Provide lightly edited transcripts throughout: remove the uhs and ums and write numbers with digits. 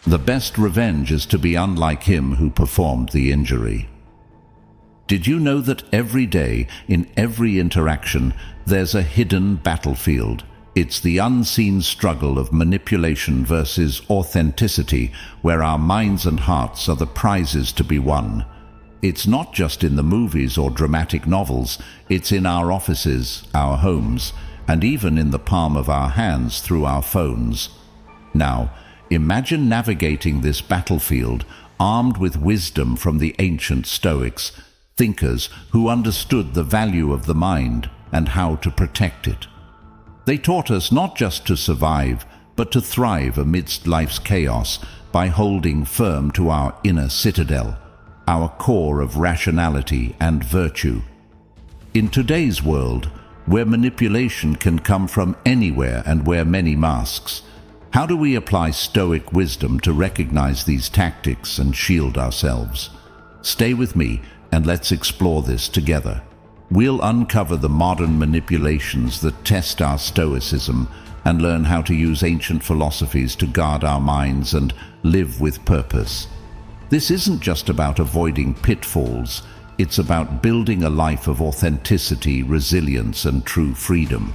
The best revenge is to be unlike him who performed the injury. Did you know that every day, in every interaction, there's a hidden battlefield? It's the unseen struggle of manipulation versus authenticity, where our minds and hearts are the prizes to be won. It's not just in the movies or dramatic novels, it's in our offices, our homes, and even in the palm of our hands through our phones. Now, imagine navigating this battlefield armed with wisdom from the ancient Stoics, thinkers who understood the value of the mind and how to protect it. They taught us not just to survive, but to thrive amidst life's chaos by holding firm to our inner citadel, our core of rationality and virtue. In today's world, where manipulation can come from anywhere and wear many masks, how do we apply Stoic wisdom to recognize these tactics and shield ourselves? Stay with me and let's explore this together. We'll uncover the modern manipulations that test our Stoicism and learn how to use ancient philosophies to guard our minds and live with purpose. This isn't just about avoiding pitfalls, it's about building a life of authenticity, resilience, and true freedom.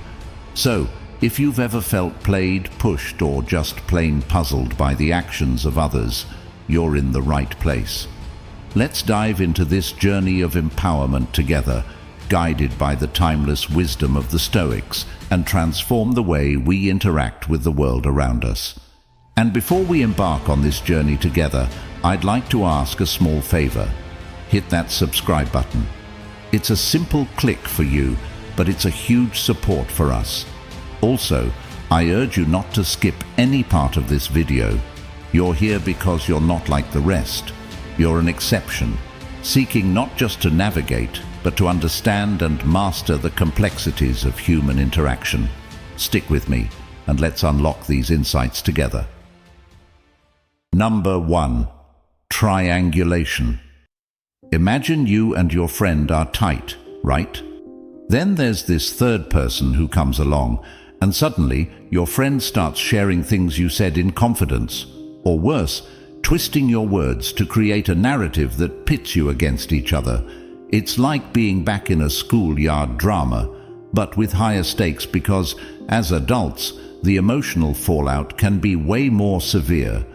So, if you've ever felt played, pushed, or just plain puzzled by the actions of others, you're in the right place. Let's dive into this journey of empowerment together, guided by the timeless wisdom of the Stoics, and transform the way we interact with the world around us. And before we embark on this journey together, I'd like to ask a small favor. Hit that subscribe button. It's a simple click for you, but it's a huge support for us. Also, I urge you not to skip any part of this video. You're here because you're not like the rest. You're an exception, seeking not just to navigate, but to understand and master the complexities of human interaction. Stick with me, and let's unlock these insights together. Number 1. Triangulation. Imagine you and your friend are tight, right? Then there's this third person who comes along, and suddenly your friend starts sharing things you said in confidence, or worse, twisting your words to create a narrative that pits you against each other. It's like being back in a schoolyard drama, but with higher stakes because, as adults, the emotional fallout can be way more severe.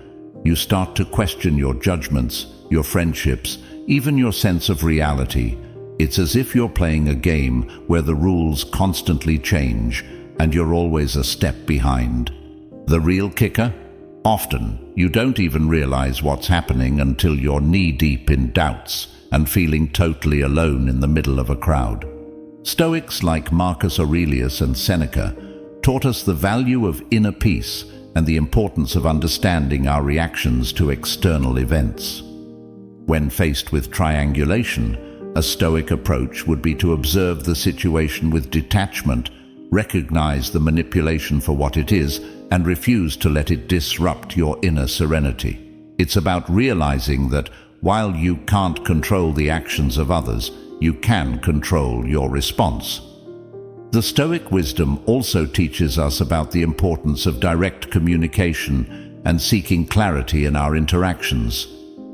You start to question your judgments, your friendships, even your sense of reality. It's as if you're playing a game where the rules constantly change, and you're always a step behind. The real kicker? Often, you don't even realize what's happening until you're knee-deep in doubts and feeling totally alone in the middle of a crowd. Stoics like Marcus Aurelius and Seneca taught us the value of inner peace and the importance of understanding our reactions to external events. When faced with triangulation, a Stoic approach would be to observe the situation with detachment, recognize the manipulation for what it is, and refuse to let it disrupt your inner serenity. It's about realizing that while you can't control the actions of others, you can control your response. The Stoic wisdom also teaches us about the importance of direct communication and seeking clarity in our interactions.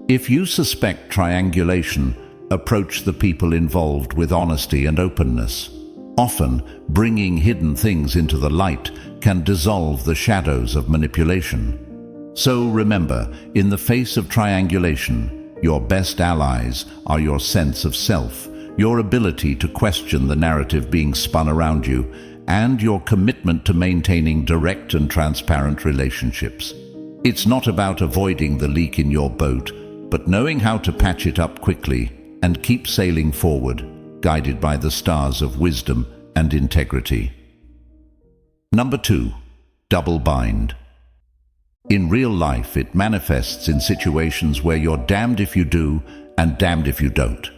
If you suspect triangulation, approach the people involved with honesty and openness. Often, bringing hidden things into the light can dissolve the shadows of manipulation. So remember, in the face of triangulation, your best allies are your sense of self, your ability to question the narrative being spun around you, and your commitment to maintaining direct and transparent relationships. It's not about avoiding the leak in your boat, but knowing how to patch it up quickly and keep sailing forward, guided by the stars of wisdom and integrity. Number 2. Double bind. In real life, it manifests in situations where you're damned if you do and damned if you don't.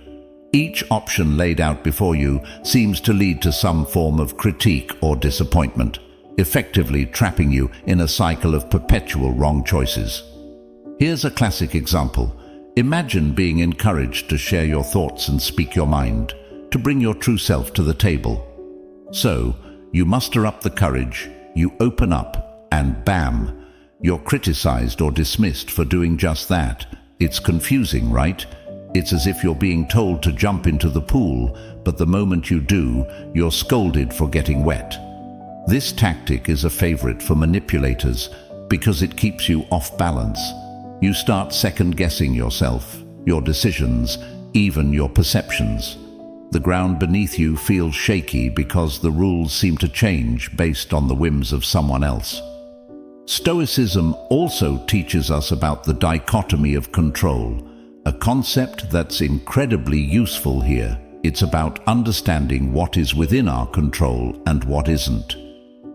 Each option laid out before you seems to lead to some form of critique or disappointment, effectively trapping you in a cycle of perpetual wrong choices. Here's a classic example. Imagine being encouraged to share your thoughts and speak your mind, to bring your true self to the table. So, you muster up the courage, you open up, and bam! You're criticized or dismissed for doing just that. It's confusing, right? It's as if you're being told to jump into the pool, but the moment you do, you're scolded for getting wet. This tactic is a favorite for manipulators because it keeps you off balance. You start second-guessing yourself, your decisions, even your perceptions. The ground beneath you feels shaky because the rules seem to change based on the whims of someone else. Stoicism also teaches us about the dichotomy of control, a concept that's incredibly useful here. It's about understanding what is within our control and what isn't.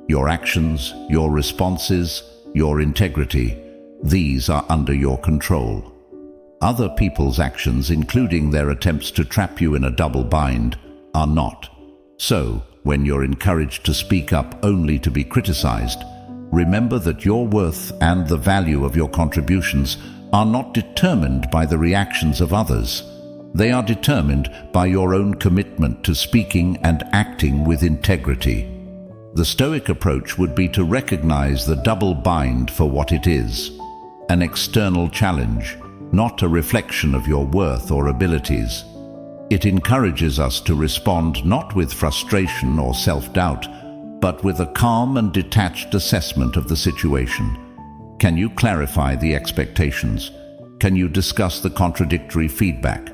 Your actions, your responses, your integrity, these are under your control. Other people's actions, including their attempts to trap you in a double bind, are not. So, when you're encouraged to speak up only to be criticized, remember that your worth and the value of your contributions are not determined by the reactions of others. They are determined by your own commitment to speaking and acting with integrity. The Stoic approach would be to recognize the double bind for what it is, an external challenge, not a reflection of your worth or abilities. It encourages us to respond not with frustration or self-doubt, but with a calm and detached assessment of the situation. Can you clarify the expectations? Can you discuss the contradictory feedback?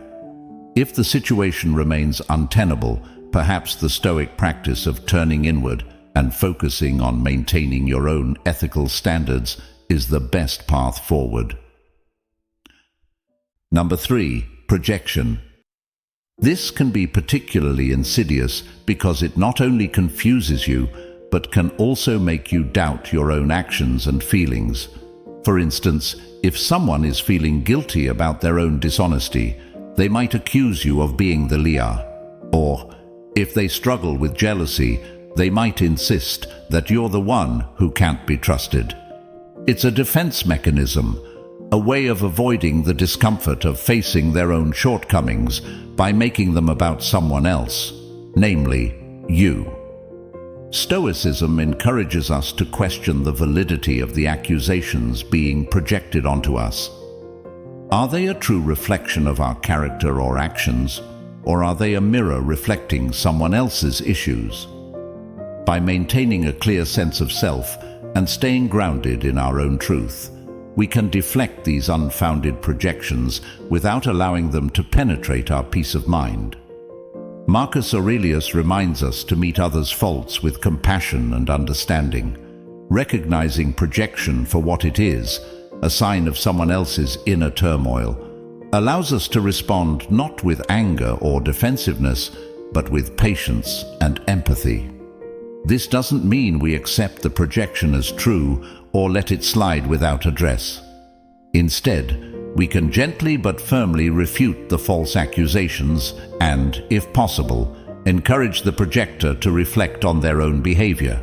If the situation remains untenable, perhaps the Stoic practice of turning inward and focusing on maintaining your own ethical standards is the best path forward. Number 3, projection. This can be particularly insidious because it not only confuses you, but can also make you doubt your own actions and feelings. For instance, if someone is feeling guilty about their own dishonesty, they might accuse you of being the liar. Or, if they struggle with jealousy, they might insist that you're the one who can't be trusted. It's a defense mechanism, a way of avoiding the discomfort of facing their own shortcomings by making them about someone else, namely, you. Stoicism encourages us to question the validity of the accusations being projected onto us. Are they a true reflection of our character or actions, or are they a mirror reflecting someone else's issues? By maintaining a clear sense of self and staying grounded in our own truth, we can deflect these unfounded projections without allowing them to penetrate our peace of mind. Marcus Aurelius reminds us to meet others' faults with compassion and understanding. Recognizing projection for what it is, a sign of someone else's inner turmoil, allows us to respond not with anger or defensiveness, but with patience and empathy. This doesn't mean we accept the projection as true or let it slide without address. Instead, we can gently but firmly refute the false accusations and, if possible, encourage the projector to reflect on their own behavior.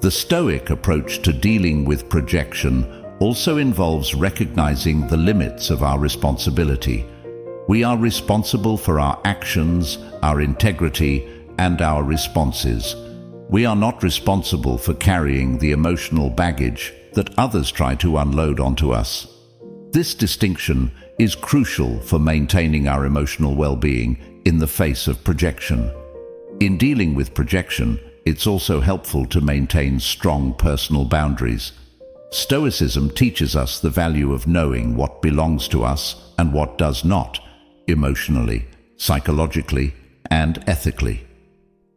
The Stoic approach to dealing with projection also involves recognizing the limits of our responsibility. We are responsible for our actions, our integrity, and our responses. We are not responsible for carrying the emotional baggage that others try to unload onto us. This distinction is crucial for maintaining our emotional well-being in the face of projection. In dealing with projection, it's also helpful to maintain strong personal boundaries. Stoicism teaches us the value of knowing what belongs to us and what does not, emotionally, psychologically, and ethically.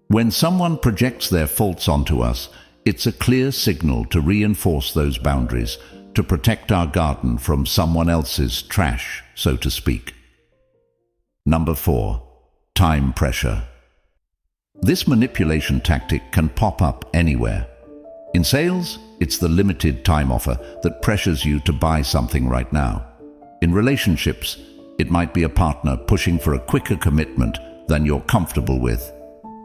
When someone projects their faults onto us, it's a clear signal to reinforce those boundaries, to protect our garden from someone else's trash, so to speak. Number 4, time pressure. This manipulation tactic can pop up anywhere. In sales, it's the limited time offer that pressures you to buy something right now. In relationships, it might be a partner pushing for a quicker commitment than you're comfortable with.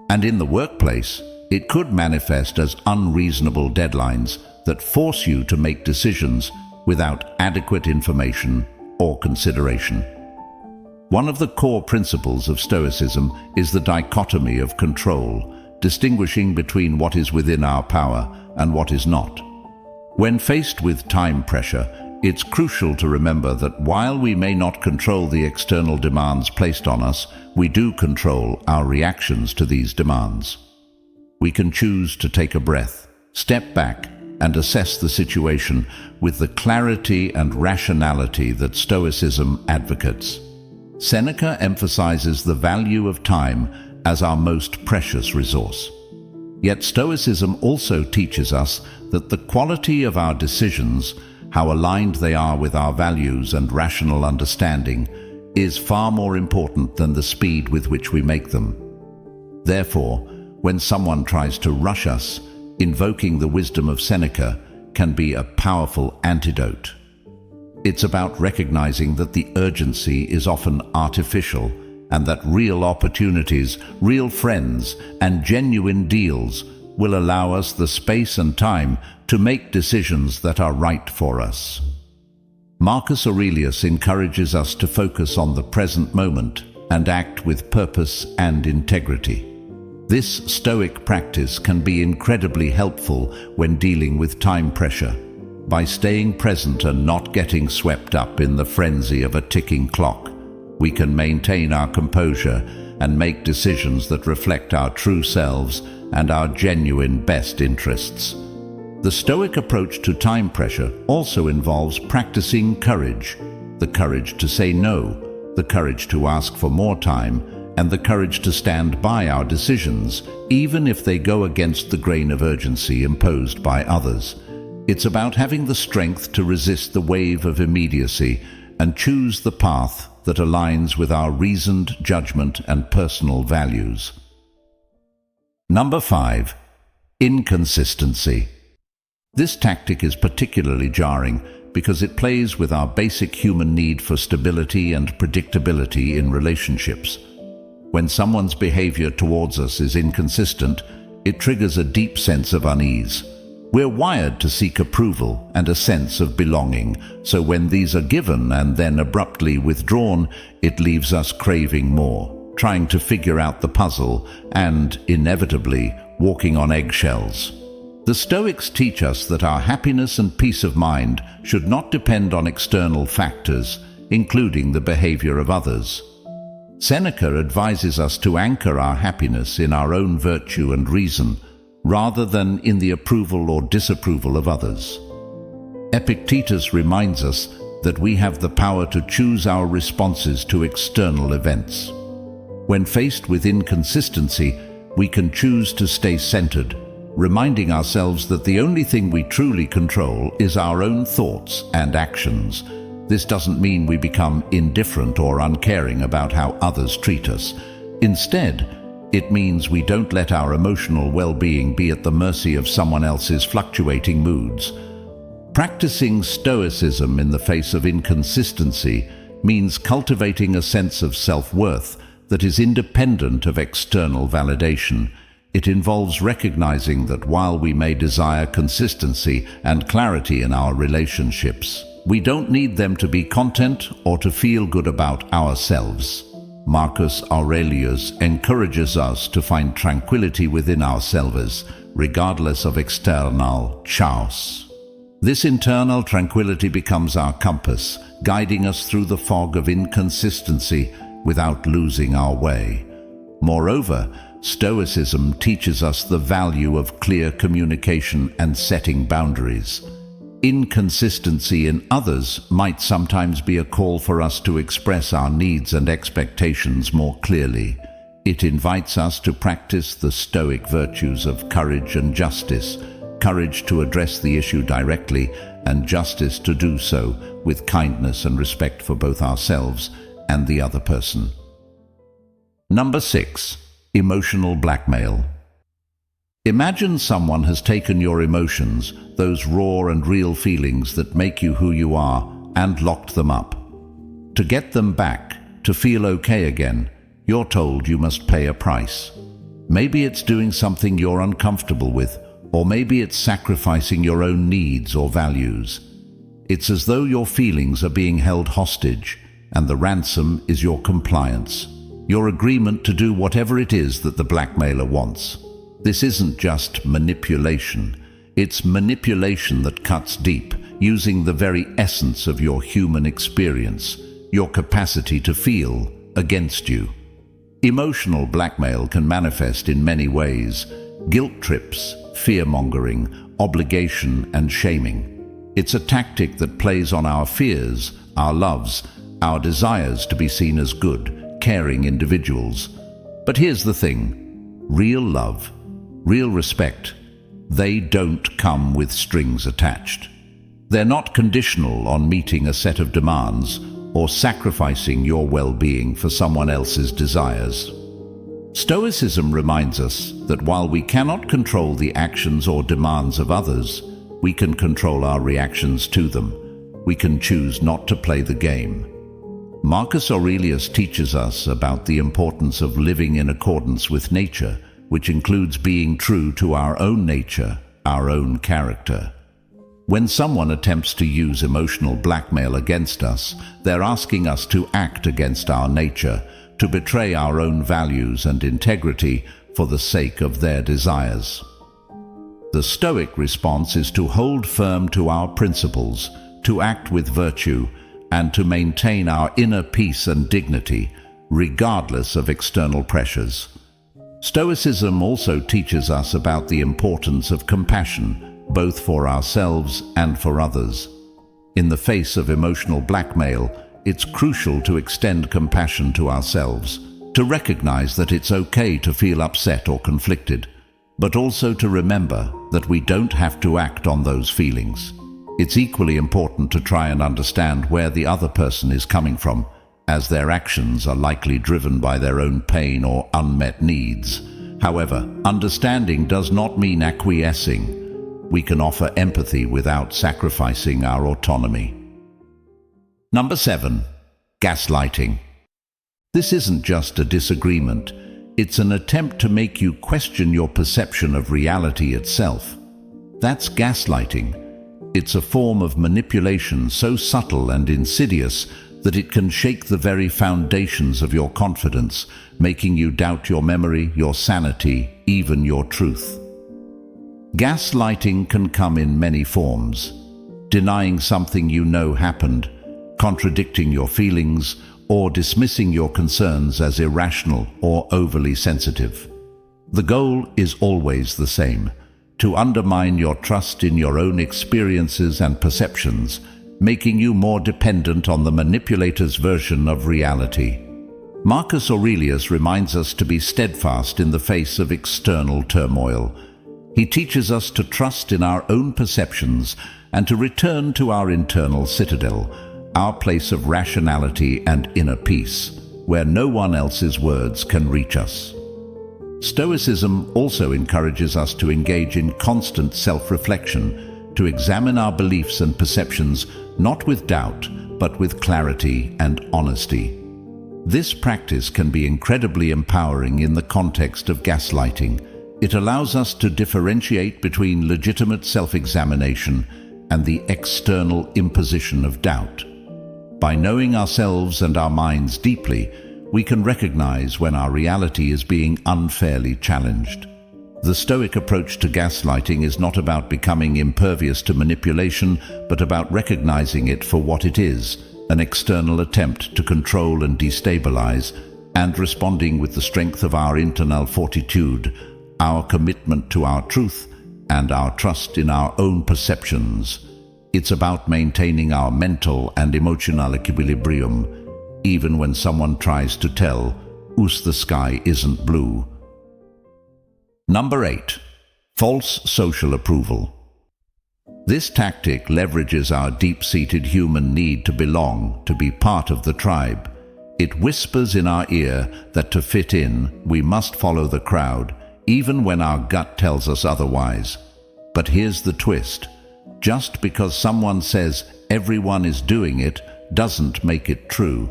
And in the workplace, it could manifest as unreasonable deadlines that force you to make decisions without adequate information or consideration. One of the core principles of Stoicism is the dichotomy of control, distinguishing between what is within our power and what is not. When faced with time pressure, it's crucial to remember that while we may not control the external demands placed on us, we do control our reactions to these demands. We can choose to take a breath, step back, and assess the situation with the clarity and rationality that Stoicism advocates. Seneca emphasizes the value of time as our most precious resource. Yet Stoicism also teaches us that the quality of our decisions, how aligned they are with our values and rational understanding, is far more important than the speed with which we make them. Therefore, when someone tries to rush us, invoking the wisdom of Seneca can be a powerful antidote. It's about recognizing that the urgency is often artificial and that real opportunities, real friends, and genuine deals will allow us the space and time to make decisions that are right for us. Marcus Aurelius encourages us to focus on the present moment and act with purpose and integrity. This Stoic practice can be incredibly helpful when dealing with time pressure. By staying present and not getting swept up in the frenzy of a ticking clock, we can maintain our composure and make decisions that reflect our true selves and our genuine best interests. The Stoic approach to time pressure also involves practicing courage, the courage to say no, the courage to ask for more time, and the courage to stand by our decisions, even if they go against the grain of urgency imposed by others. It's about having the strength to resist the wave of immediacy and choose the path that aligns with our reasoned judgment and personal values. Number 5. Inconsistency. This tactic is particularly jarring because it plays with our basic human need for stability and predictability in relationships. When someone's behavior towards us is inconsistent, it triggers a deep sense of unease. We're wired to seek approval and a sense of belonging, so when these are given and then abruptly withdrawn, it leaves us craving more, trying to figure out the puzzle and, inevitably, walking on eggshells. The Stoics teach us that our happiness and peace of mind should not depend on external factors, including the behavior of others. Seneca advises us to anchor our happiness in our own virtue and reason, rather than in the approval or disapproval of others. Epictetus reminds us that we have the power to choose our responses to external events. When faced with inconsistency, we can choose to stay centered, reminding ourselves that the only thing we truly control is our own thoughts and actions. This doesn't mean we become indifferent or uncaring about how others treat us. Instead, it means we don't let our emotional well-being be at the mercy of someone else's fluctuating moods. Practicing Stoicism in the face of inconsistency means cultivating a sense of self-worth that is independent of external validation. It involves recognizing that while we may desire consistency and clarity in our relationships, we don't need them to be content or to feel good about ourselves. Marcus Aurelius encourages us to find tranquility within ourselves, regardless of external chaos. This internal tranquility becomes our compass, guiding us through the fog of inconsistency without losing our way. Moreover, Stoicism teaches us the value of clear communication and setting boundaries. Inconsistency in others might sometimes be a call for us to express our needs and expectations more clearly. It invites us to practice the Stoic virtues of courage and justice, courage to address the issue directly, and justice to do so with kindness and respect for both ourselves and the other person. Number 6. Emotional blackmail. Imagine someone has taken your emotions, those raw and real feelings that make you who you are, and locked them up. To get them back, to feel okay again, you're told you must pay a price. Maybe it's doing something you're uncomfortable with, or maybe it's sacrificing your own needs or values. It's as though your feelings are being held hostage, and the ransom is your compliance, your agreement to do whatever it is that the blackmailer wants. This isn't just manipulation. It's manipulation that cuts deep, using the very essence of your human experience, your capacity to feel, against you. Emotional blackmail can manifest in many ways: guilt trips, fear-mongering, obligation and shaming. It's a tactic that plays on our fears, our loves, our desires to be seen as good, caring individuals. But here's the thing: real love, real respect, they don't come with strings attached. They're not conditional on meeting a set of demands or sacrificing your well-being for someone else's desires. Stoicism reminds us that while we cannot control the actions or demands of others, we can control our reactions to them. We can choose not to play the game. Marcus Aurelius teaches us about the importance of living in accordance with nature, which includes being true to our own nature, our own character. When someone attempts to use emotional blackmail against us, they're asking us to act against our nature, to betray our own values and integrity for the sake of their desires. The Stoic response is to hold firm to our principles, to act with virtue, and to maintain our inner peace and dignity, regardless of external pressures. Stoicism also teaches us about the importance of compassion, both for ourselves and for others. In the face of emotional blackmail, it's crucial to extend compassion to ourselves, to recognize that it's okay to feel upset or conflicted, but also to remember that we don't have to act on those feelings. It's equally important to try and understand where the other person is coming from, as their actions are likely driven by their own pain or unmet needs. However, understanding does not mean acquiescing. We can offer empathy without sacrificing our autonomy. Number 7. Gaslighting. This isn't just a disagreement. It's an attempt to make you question your perception of reality itself. That's gaslighting. It's a form of manipulation so subtle and insidious that it can shake the very foundations of your confidence, making you doubt your memory, your sanity, even your truth. Gaslighting can come in many forms: denying something you know happened, contradicting your feelings, or dismissing your concerns as irrational or overly sensitive. The goal is always the same: to undermine your trust in your own experiences and perceptions, making you more dependent on the manipulator's version of reality. Marcus Aurelius reminds us to be steadfast in the face of external turmoil. He teaches us to trust in our own perceptions and to return to our internal citadel, our place of rationality and inner peace, where no one else's words can reach us. Stoicism also encourages us to engage in constant self-reflection, to examine our beliefs and perceptions not with doubt, but with clarity and honesty. This practice can be incredibly empowering in the context of gaslighting. It allows us to differentiate between legitimate self-examination and the external imposition of doubt. By knowing ourselves and our minds deeply, we can recognize when our reality is being unfairly challenged. The Stoic approach to gaslighting is not about becoming impervious to manipulation, but about recognizing it for what it is: an external attempt to control and destabilize, and responding with the strength of our internal fortitude, our commitment to our truth, and our trust in our own perceptions. It's about maintaining our mental and emotional equilibrium, even when someone tries to tell us the sky isn't blue. Number 8. False social approval. This tactic leverages our deep-seated human need to belong, to be part of the tribe. It whispers in our ear that to fit in, we must follow the crowd, even when our gut tells us otherwise. But here's the twist: just because someone says everyone is doing it doesn't make it true.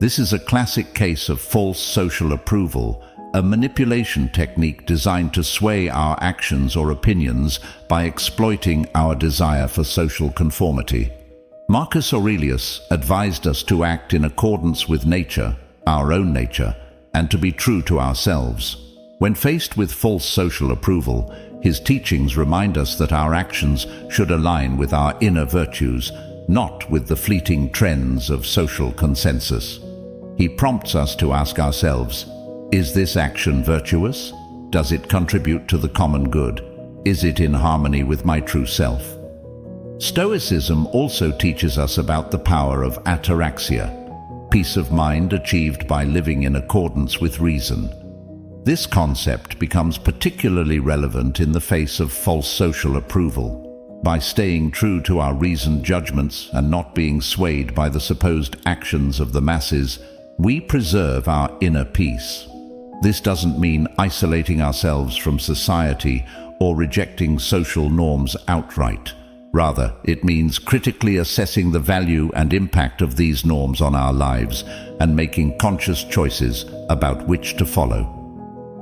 This is a classic case of false social approval, a manipulation technique designed to sway our actions or opinions by exploiting our desire for social conformity. Marcus Aurelius advised us to act in accordance with nature, our own nature, and to be true to ourselves. When faced with false social approval, his teachings remind us that our actions should align with our inner virtues, not with the fleeting trends of social consensus. He prompts us to ask ourselves, is this action virtuous? Does it contribute to the common good? Is it in harmony with my true self? Stoicism also teaches us about the power of ataraxia, peace of mind achieved by living in accordance with reason. This concept becomes particularly relevant in the face of false social approval. By staying true to our reasoned judgments and not being swayed by the supposed actions of the masses, we preserve our inner peace. This doesn't mean isolating ourselves from society or rejecting social norms outright. Rather, it means critically assessing the value and impact of these norms on our lives and making conscious choices about which to follow.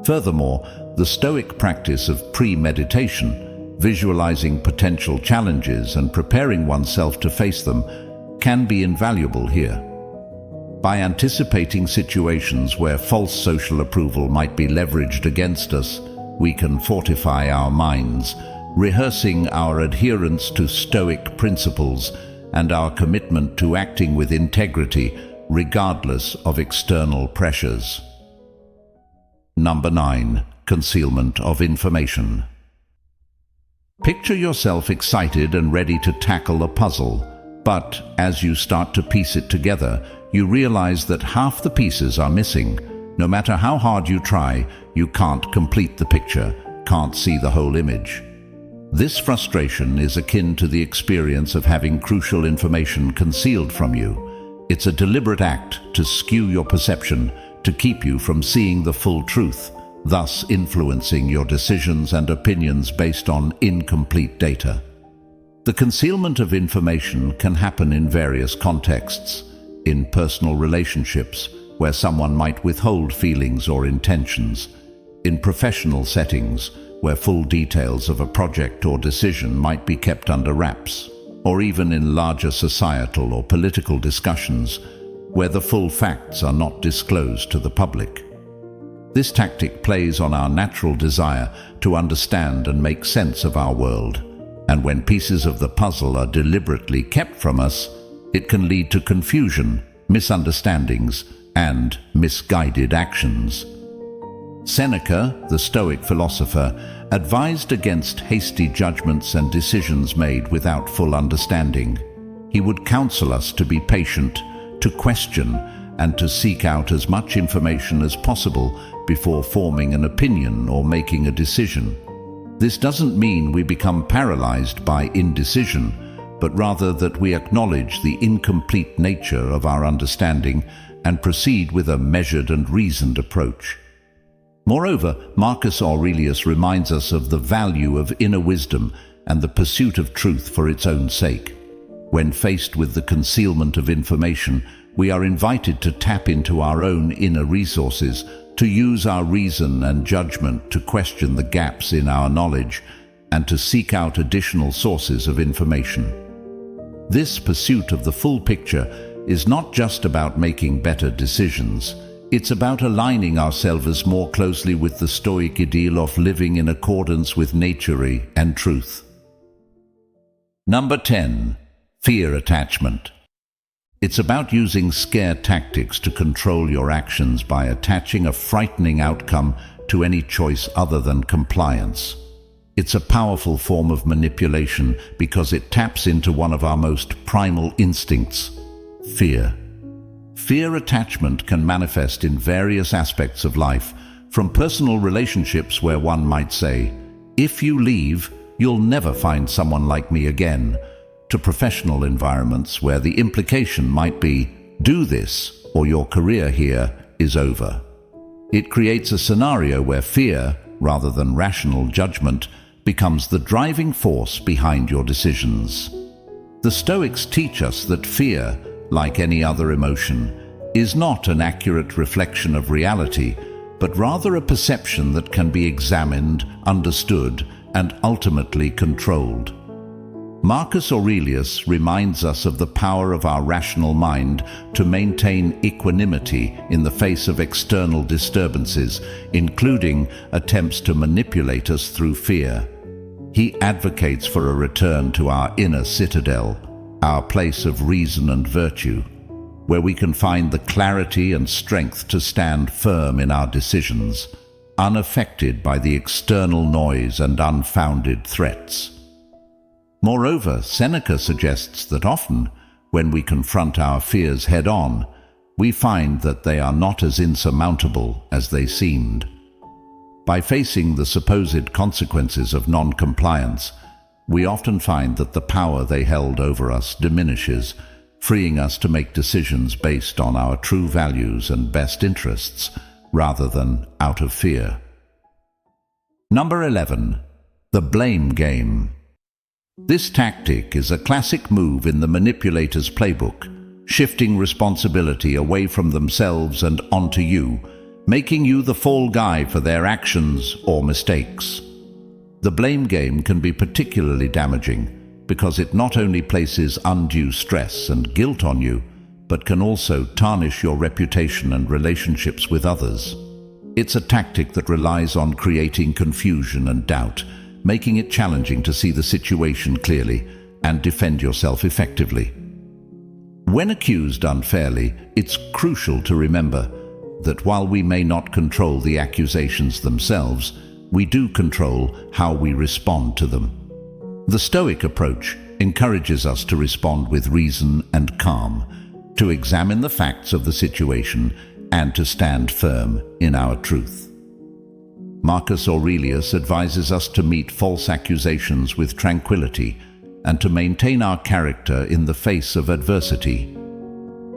Furthermore, the Stoic practice of premeditation, visualizing potential challenges and preparing oneself to face them, can be invaluable here. By anticipating situations where false social approval might be leveraged against us, we can fortify our minds, rehearsing our adherence to Stoic principles and our commitment to acting with integrity regardless of external pressures. Number 9. Concealment of information. Picture yourself excited and ready to tackle a puzzle, but as you start to piece it together, you realize that half the pieces are missing. No matter how hard you try, you can't complete the picture, can't see the whole image. This frustration is akin to the experience of having crucial information concealed from you. It's a deliberate act to skew your perception, to keep you from seeing the full truth, thus influencing your decisions and opinions based on incomplete data. The concealment of information can happen in various contexts. In personal relationships, where someone might withhold feelings or intentions. In professional settings, where full details of a project or decision might be kept under wraps, or even in larger societal or political discussions, where the full facts are not disclosed to the public. This tactic plays on our natural desire to understand and make sense of our world, and when pieces of the puzzle are deliberately kept from us, it can lead to confusion, misunderstandings, and misguided actions. Seneca, the Stoic philosopher, advised against hasty judgments and decisions made without full understanding. He would counsel us to be patient, to question, and to seek out as much information as possible before forming an opinion or making a decision. This doesn't mean we become paralyzed by indecision, but rather that we acknowledge the incomplete nature of our understanding and proceed with a measured and reasoned approach. Moreover, Marcus Aurelius reminds us of the value of inner wisdom and the pursuit of truth for its own sake. When faced with the concealment of information, we are invited to tap into our own inner resources, to use our reason and judgment to question the gaps in our knowledge, and to seek out additional sources of information. This pursuit of the full picture is not just about making better decisions. It's about aligning ourselves more closely with the Stoic ideal of living in accordance with nature and truth. Number 10. Fear attachment. It's about using scare tactics to control your actions by attaching a frightening outcome to any choice other than compliance. It's a powerful form of manipulation because it taps into one of our most primal instincts: fear. Fear attachment can manifest in various aspects of life, from personal relationships where one might say, "If you leave, you'll never find someone like me again," to professional environments where the implication might be, "Do this, or your career here is over." It creates a scenario where fear, rather than rational judgment, becomes the driving force behind your decisions. The Stoics teach us that fear, like any other emotion, is not an accurate reflection of reality, but rather a perception that can be examined, understood, and ultimately controlled. Marcus Aurelius reminds us of the power of our rational mind to maintain equanimity in the face of external disturbances, including attempts to manipulate us through fear. He advocates for a return to our inner citadel, our place of reason and virtue, where we can find the clarity and strength to stand firm in our decisions, unaffected by the external noise and unfounded threats. Moreover, Seneca suggests that often, when we confront our fears head-on, we find that they are not as insurmountable as they seemed. By facing the supposed consequences of non-compliance, we often find that the power they held over us diminishes, freeing us to make decisions based on our true values and best interests, rather than out of fear. Number 11. The blame game. This tactic is a classic move in the manipulator's playbook, shifting responsibility away from themselves and onto you, making you the fall guy for their actions or mistakes. The blame game can be particularly damaging because it not only places undue stress and guilt on you, but can also tarnish your reputation and relationships with others. It's a tactic that relies on creating confusion and doubt, making it challenging to see the situation clearly and defend yourself effectively. When accused unfairly, it's crucial to remember that while we may not control the accusations themselves, we do control how we respond to them. The Stoic approach encourages us to respond with reason and calm, to examine the facts of the situation and to stand firm in our truth. Marcus Aurelius advises us to meet false accusations with tranquility and to maintain our character in the face of adversity.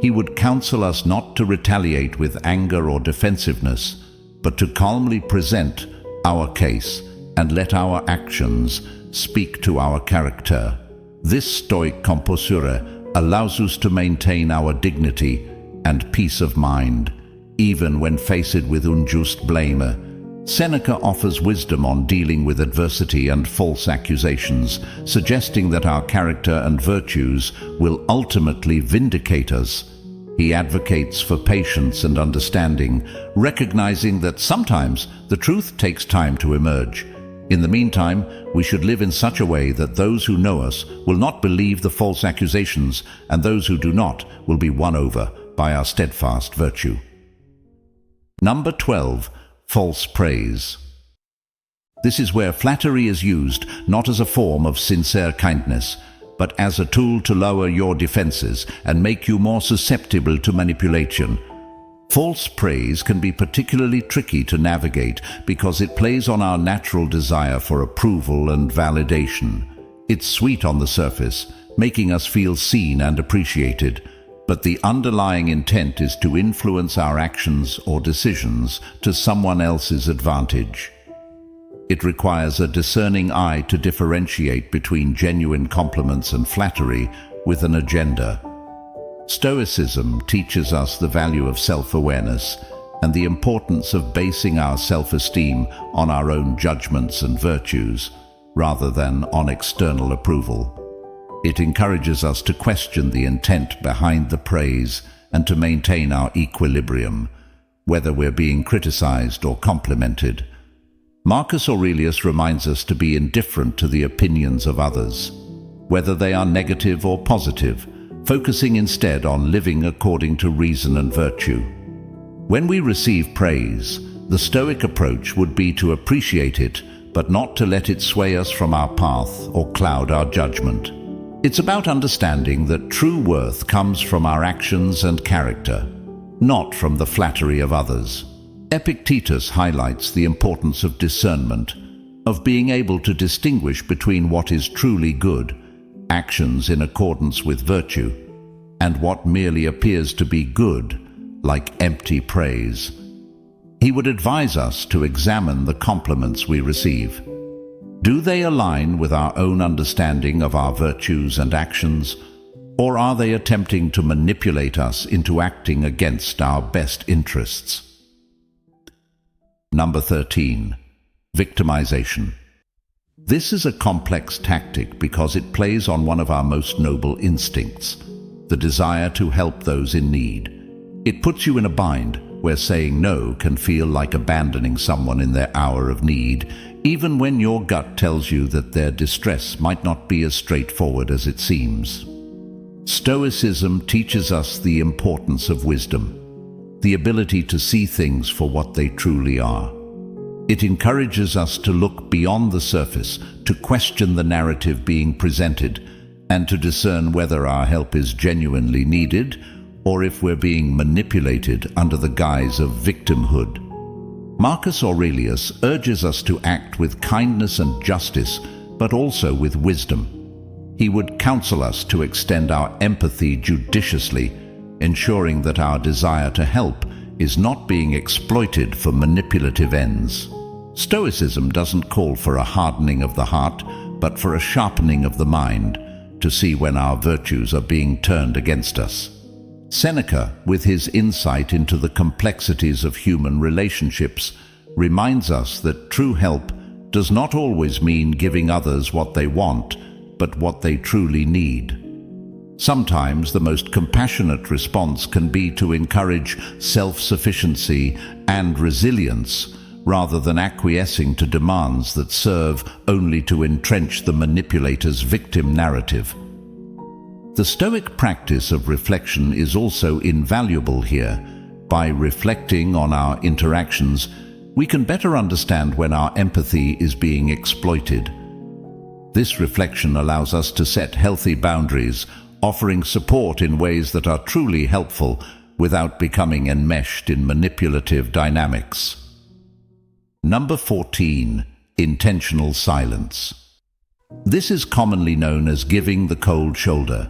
He would counsel us not to retaliate with anger or defensiveness, but to calmly present our case and let our actions speak to our character. This Stoic composure allows us to maintain our dignity and peace of mind, even when faced with unjust blame. Seneca offers wisdom on dealing with adversity and false accusations, suggesting that our character and virtues will ultimately vindicate us. He advocates for patience and understanding, recognizing that sometimes the truth takes time to emerge. In the meantime, we should live in such a way that those who know us will not believe the false accusations, and those who do not will be won over by our steadfast virtue. Number 12. False praise. This is where flattery is used not as a form of sincere kindness, but as a tool to lower your defenses and make you more susceptible to manipulation. False praise can be particularly tricky to navigate because it plays on our natural desire for approval and validation. It's sweet on the surface, making us feel seen and appreciated, but the underlying intent is to influence our actions or decisions to someone else's advantage. It requires a discerning eye to differentiate between genuine compliments and flattery with an agenda. Stoicism teaches us the value of self-awareness and the importance of basing our self-esteem on our own judgments and virtues, rather than on external approval. It encourages us to question the intent behind the praise and to maintain our equilibrium, whether we're being criticized or complimented. Marcus Aurelius reminds us to be indifferent to the opinions of others, whether they are negative or positive, focusing instead on living according to reason and virtue. When we receive praise, the Stoic approach would be to appreciate it, but not to let it sway us from our path or cloud our judgment. It's about understanding that true worth comes from our actions and character, not from the flattery of others. Epictetus highlights the importance of discernment, of being able to distinguish between what is truly good, actions in accordance with virtue, and what merely appears to be good, like empty praise. He would advise us to examine the compliments we receive. Do they align with our own understanding of our virtues and actions, or are they attempting to manipulate us into acting against our best interests? Number 13. Victimization. This is a complex tactic because it plays on one of our most noble instincts, the desire to help those in need. It puts you in a bind where saying no can feel like abandoning someone in their hour of need, even when your gut tells you that their distress might not be as straightforward as it seems. Stoicism teaches us the importance of wisdom, the ability to see things for what they truly are. It encourages us to look beyond the surface, to question the narrative being presented, and to discern whether our help is genuinely needed or if we're being manipulated under the guise of victimhood. Marcus Aurelius urges us to act with kindness and justice, but also with wisdom. He would counsel us to extend our empathy judiciously, ensuring that our desire to help is not being exploited for manipulative ends. Stoicism doesn't call for a hardening of the heart, but for a sharpening of the mind, to see when our virtues are being turned against us. Seneca, with his insight into the complexities of human relationships, reminds us that true help does not always mean giving others what they want, but what they truly need. Sometimes the most compassionate response can be to encourage self-sufficiency and resilience, rather than acquiescing to demands that serve only to entrench the manipulator's victim narrative. The Stoic practice of reflection is also invaluable here. By reflecting on our interactions, we can better understand when our empathy is being exploited. This reflection allows us to set healthy boundaries, offering support in ways that are truly helpful without becoming enmeshed in manipulative dynamics. Number 14. Intentional silence. This is commonly known as giving the cold shoulder.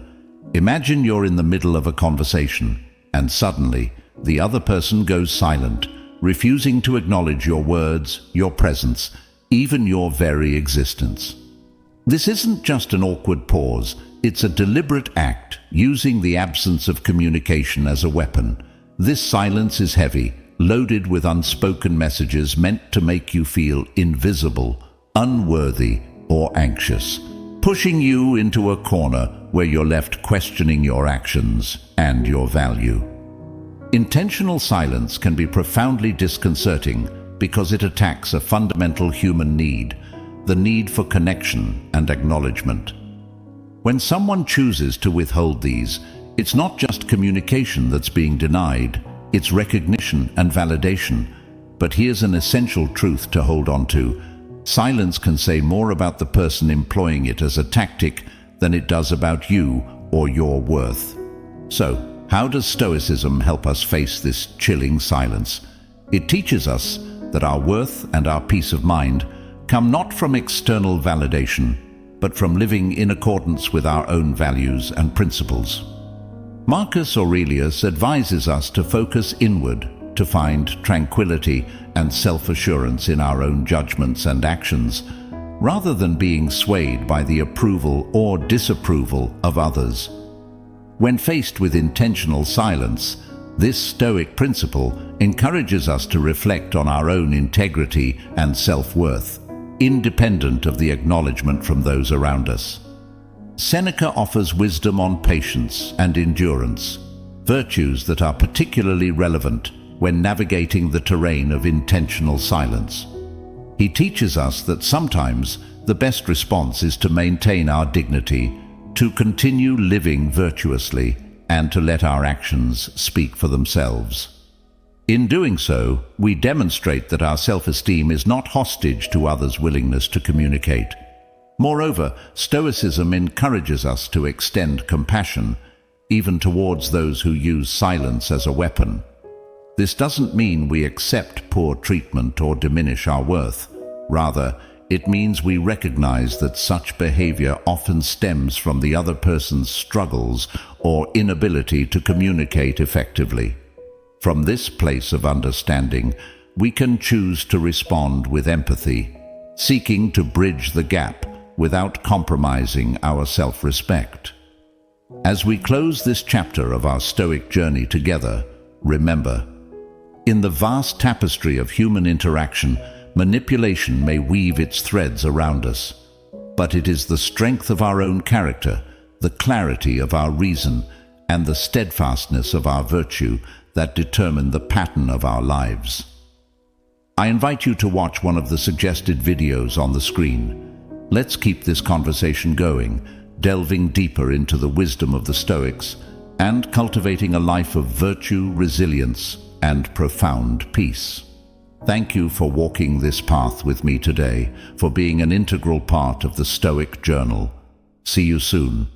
Imagine you're in the middle of a conversation, and suddenly the other person goes silent, refusing to acknowledge your words, your presence, even your very existence. This isn't just an awkward pause, it's a deliberate act, using the absence of communication as a weapon. This silence is heavy, loaded with unspoken messages meant to make you feel invisible, unworthy, or anxious, pushing you into a corner where you're left questioning your actions and your value. Intentional silence can be profoundly disconcerting because it attacks a fundamental human need, the need for connection and acknowledgement. When someone chooses to withhold these, it's not just communication that's being denied, it's recognition and validation. But here's an essential truth to hold on to. Silence can say more about the person employing it as a tactic than it does about you or your worth. So, how does Stoicism help us face this chilling silence? It teaches us that our worth and our peace of mind come not from external validation, but from living in accordance with our own values and principles. Marcus Aurelius advises us to focus inward, to find tranquility and self-assurance in our own judgments and actions, rather than being swayed by the approval or disapproval of others. When faced with intentional silence, this Stoic principle encourages us to reflect on our own integrity and self-worth, independent of the acknowledgement from those around us. Seneca offers wisdom on patience and endurance, virtues that are particularly relevant when navigating the terrain of intentional silence. He teaches us that sometimes the best response is to maintain our dignity, to continue living virtuously, and to let our actions speak for themselves. In doing so, we demonstrate that our self-esteem is not hostage to others' willingness to communicate. Moreover, Stoicism encourages us to extend compassion, even towards those who use silence as a weapon. This doesn't mean we accept poor treatment or diminish our worth. Rather, it means we recognize that such behavior often stems from the other person's struggles or inability to communicate effectively. From this place of understanding, we can choose to respond with empathy, seeking to bridge the gap without compromising our self-respect. As we close this chapter of our Stoic journey together, remember, in the vast tapestry of human interaction, manipulation may weave its threads around us. but it is the strength of our own character, the clarity of our reason, and the steadfastness of our virtue that determine the pattern of our lives. I invite you to watch one of the suggested videos on the screen. Let's keep this conversation going, delving deeper into the wisdom of the Stoics and cultivating a life of virtue, resilience, and profound peace. Thank you for walking this path with me today, for being an integral part of the Stoic Journal. See you soon.